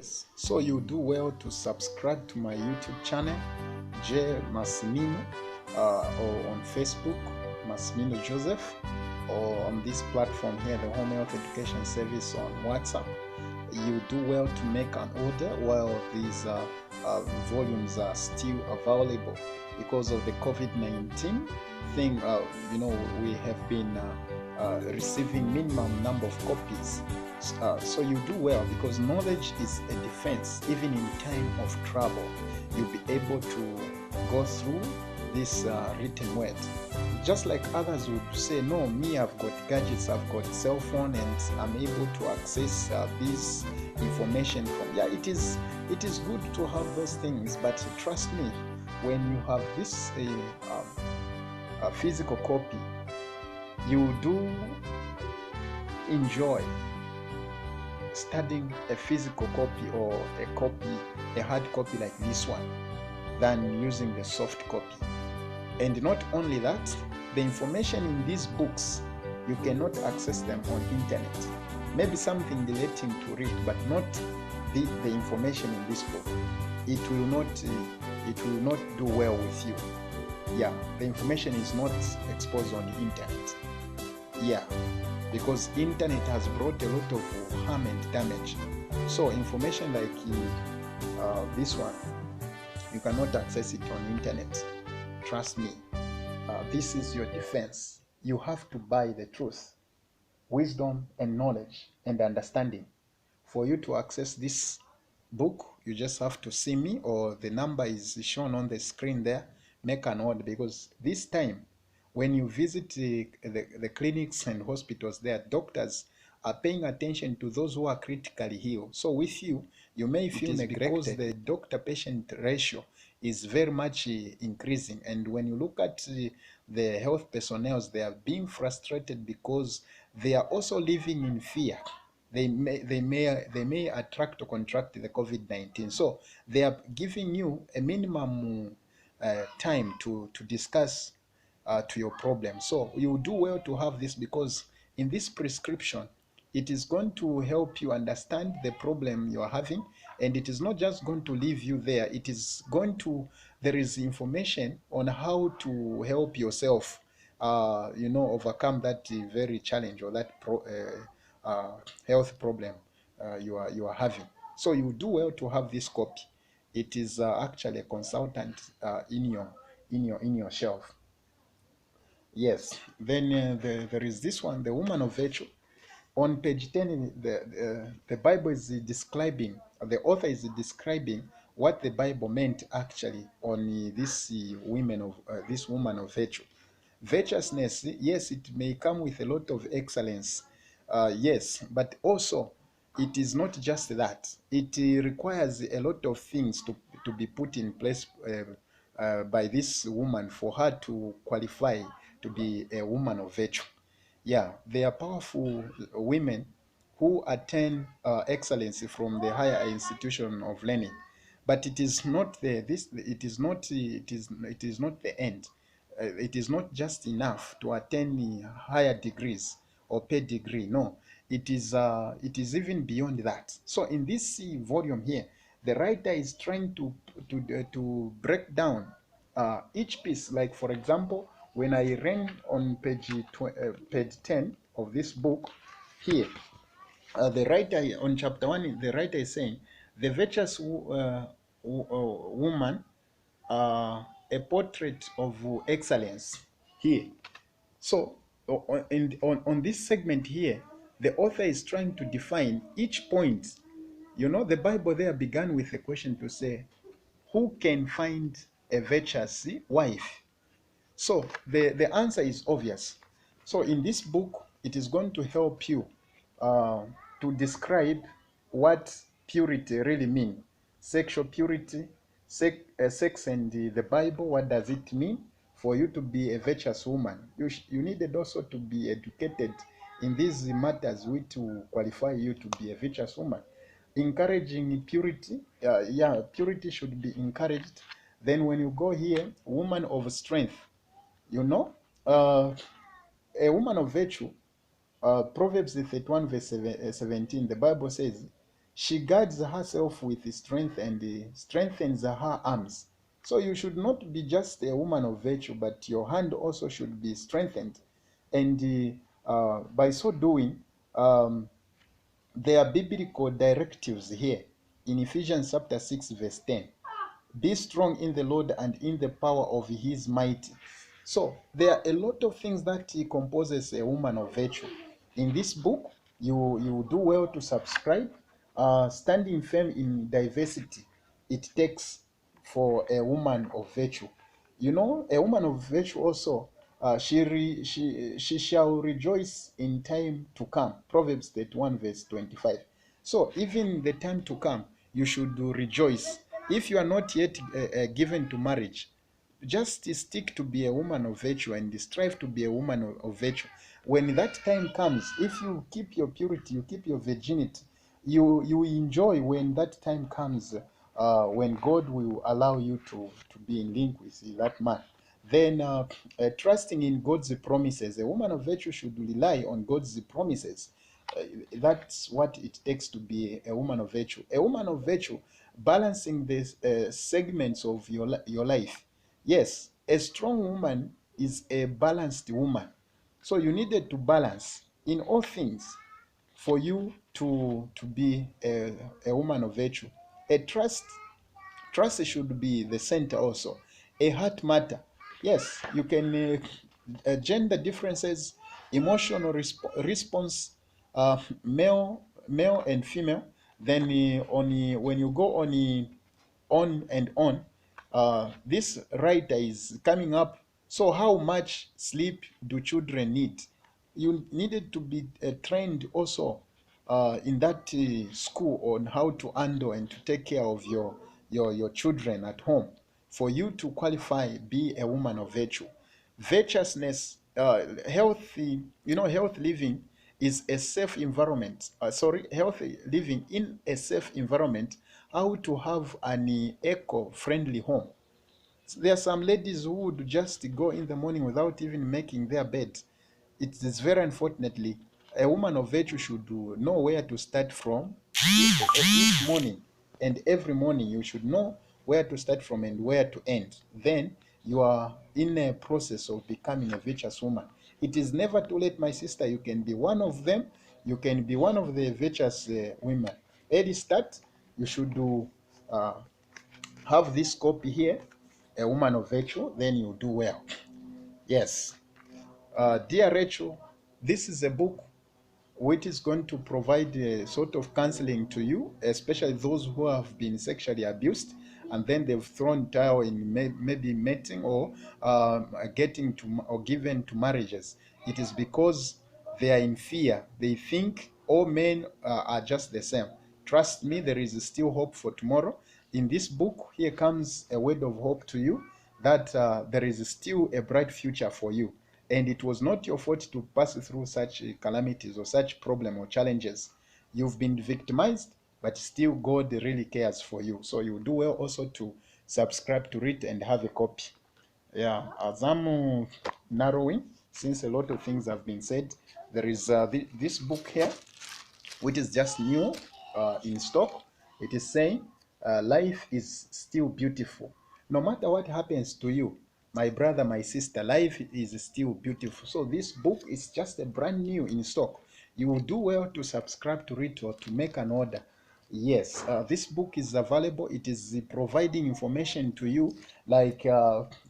Yes, so you do well to subscribe to my YouTube channel, J Massimino, or on Facebook, Massimino Joseph, or on this platform here, the Home Health Education Service on WhatsApp. You do well to make an order while these volumes are still available because of the COVID-19 thing. We have been receiving minimum number of copies. So you do well because knowledge is a defense. Even in time of trouble, you'll be able to go through this written word. Just like others would say, no, me, I've got gadgets, I've got cell phone, and I'm able to access this information from. Yeah, it is good to have those things, but trust me, when you have this a physical copy, you do enjoy studying a physical copy or a hard copy like this one than using the soft copy. And not only that, the information in these books, you cannot access them on internet. Maybe something relating to read, but not the information in this book. It will not do well with you. Yeah, the information is not exposed on the internet. Yeah, because internet has brought a lot of harm and damage. So information like this one, you cannot access it on internet. Trust me, this is your defense. You have to buy the truth, wisdom and knowledge and understanding. For you to access this book, you just have to see me, or the number is shown on the screen there. Make an order, because this time when you visit the clinics and hospitals, there doctors are paying attention to those who are critically ill. So with you, you may feel neglected because the doctor-patient ratio is very much increasing. And when you look at the health personnel, they are being frustrated because they are also living in fear. They may attract or contract the COVID-19. So they are giving you a minimum time to discuss to your problem. So you do well to have this, because in this prescription, it is going to help you understand the problem you are having, and it is not just going to leave you there. It is going to, there is information on how to help yourself overcome that very challenge or that health problem you are having. So you do well to have this copy. It is actually a consultant in your shelf. Yes. Then there is this one, the Woman of Virtue. On page 10, the Bible is describing, the author is describing what the Bible meant actually on this this woman of virtue. Virtuousness, yes, it may come with a lot of excellence, yes, but also it is not just that. It requires a lot of things to be put in place by this woman for her to qualify to be a woman of virtue. Yeah, they are powerful women who attain excellency from the higher institution of learning, but it is not it is not the end. It is not just enough to attain the higher degrees or pedigree. No, it is even beyond that. So in this volume here, the writer is trying to break down each piece. Like for example, when I ran on page 10 of this book here, the writer on chapter 1, the writer is saying the virtuous woman, a portrait of excellence here. So on this segment here, the author is trying to define each point. The Bible there began with a question to say, who can find a virtuous wife? So the answer is obvious. So in this book, it is going to help you to describe what purity really means. Sexual purity, sex and the Bible, what does it mean? For you to be a virtuous woman, you needed also to be educated in these matters which will qualify you to be a virtuous woman. Encouraging purity, purity should be encouraged. Then when you go here, woman of strength, uh, a woman of virtue, Proverbs 31 verse 17, the Bible says, She guards herself with strength and strengthens her arms. So you should not be just a woman of virtue, but your hand also should be strengthened. And by so doing, um, there are biblical directives here in Ephesians chapter 6, verse 10. Be strong in the Lord and in the power of his might. So there are a lot of things that he composes a woman of virtue. In this book, you do well to subscribe. Standing firm in diversity, it takes for a woman of virtue. You know, a woman of virtue also, she shall rejoice in time to come. Proverbs 31 verse 25. So even the time to come, you should rejoice. If you are not yet given to marriage, just stick to be a woman of virtue and strive to be a woman of virtue. When that time comes, if you keep your purity, you keep your virginity, you enjoy when that time comes, when God will allow you to be in link with that man. Then trusting in God's promises. A woman of virtue should rely on God's promises. That's what it takes to be a woman of virtue. A woman of virtue, balancing the segments of your life. Yes, a strong woman is a balanced woman. So you needed to balance in all things for you to be a woman of virtue. A trust should be the center also. A heart matter. Yes, you can gender differences, emotional response, male and female. Then when you go on and on, this writer is coming up. So how much sleep do children need? You needed to be trained also in that school on how to handle and to take care of your children at home for you to qualify, be a woman of virtue. Virtuousness, healthy, health living is a safe environment. Healthy living in a safe environment. How to have an eco-friendly home. There are some ladies who would just go in the morning without even making their bed. It is very unfortunately, a woman of virtue should know where to start from each morning, and every morning you should know where to start from and where to end. Then you are in a process of becoming a virtuous woman. It is never too late, my sister. You can be one of them. You can be one of the virtuous women. Early start. You should uh, have this copy here, a woman of virtue. Then you do well. Yes. Dear Rachel, this is a book which is going to provide a sort of counseling to you, especially those who have been sexually abused and then they've thrown towel in maybe mating or getting to or given to marriages. It is because they are in fear. They think all men are just the same. Trust me, there is still hope for tomorrow. In this book, here comes a word of hope to you that there is still a bright future for you. And it was not your fault to pass through such calamities or such problem or challenges. You've been victimized, but still God really cares for you. So you do well also to subscribe to it and have a copy. Yeah, as I'm narrowing, since a lot of things have been said, there is this book here, which is just new in stock. It is saying life is still beautiful. No matter what happens to you, my brother, my sister, life is still beautiful. So this book is just a brand new in stock. You will do well to subscribe to it or to make an order. Yes, this book is available. It is providing information to you like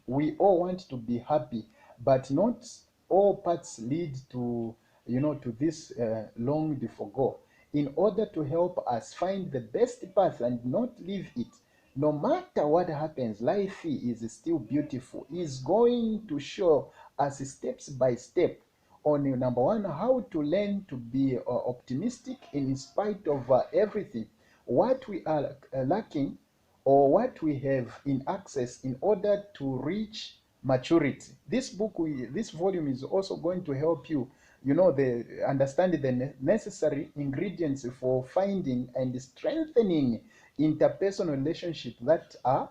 we all want to be happy, but not all paths lead to to this long for goal. In order to help us find the best path and not leave it, no matter what happens, life is still beautiful. Is going to show us steps by step on number one, how to learn to be optimistic in spite of everything, what we are lacking or what we have in access in order to reach maturity. This volume is also going to help you, the understand the necessary ingredients for finding and strengthening interpersonal relationships that are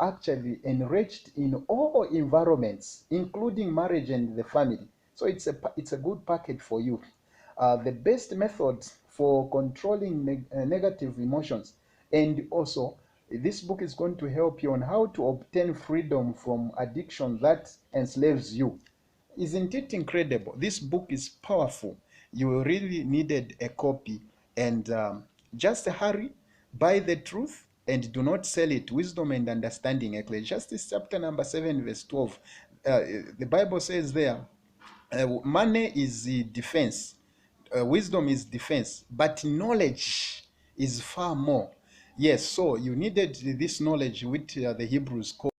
actually enriched in all environments, including marriage and the family. So it's a good package for you. The best method for controlling negative emotions. And also, this book is going to help you on how to obtain freedom from addiction that enslaves you. Isn't it incredible? This book is powerful. You really needed a copy. And just hurry, buy the truth, and do not sell it. Wisdom and Understanding, Ecclesiastes chapter number 7, verse 12. The Bible says there, money is the defense, wisdom is defense, but knowledge is far more. Yes, so you needed this knowledge, which the Hebrews call